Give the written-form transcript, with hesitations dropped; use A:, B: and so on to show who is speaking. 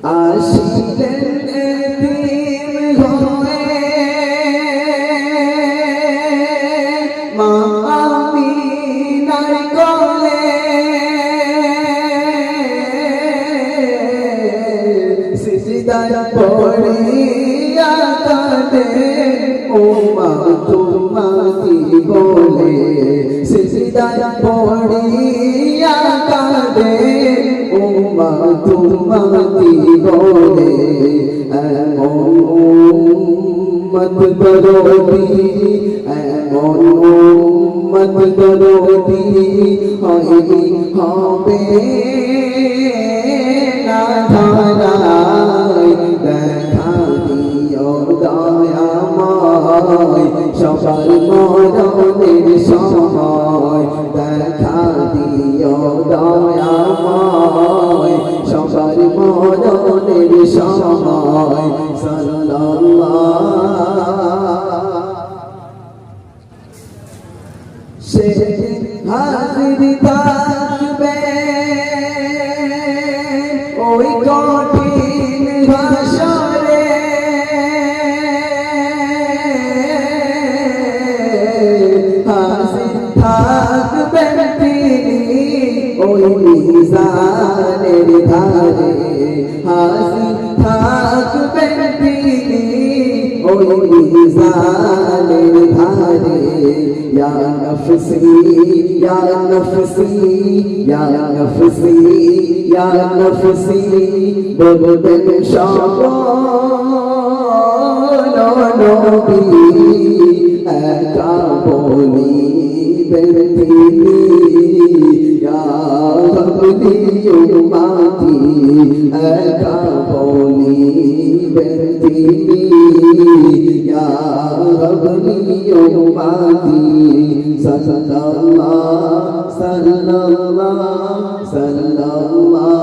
A: আসিলেন এতিম হয়ে মা আমিনার কোলে, সিজদায় পড়িয়া কাঁদে ও মা তোমাকে বলে, সিজদায় পড়িয়া কাঁদে ও মা তোমাকে বলে। এমন উম্মত দরদি, এমন উম্মত দরদি হবে না ধারায়, দেখা দিও দয়াময় সবার মরণের সময়, দেখা দিও দয়াময় সবার মরণের সময়। সেদিন হাজির থাকবে ওই কঠিন হাসরে, হাজির থাকবেন তিনি ওই মিজানের ধারে, হাজির থাকবেন তিনি ওই মিজানের ধারে। ইয়া নফসি ইয়া নফসি ইয়া নফসি ইয়া নফসি বলবেন সকল নবী, একা বলিবেন তিনি ইয়া হাবলি উম্মতি, একা বলিবেন তিনি ইয়া হাবলি উম্মতি। সাল্লাল্লাহু সাল্লাল্লাহু সাল্লাল্লাহু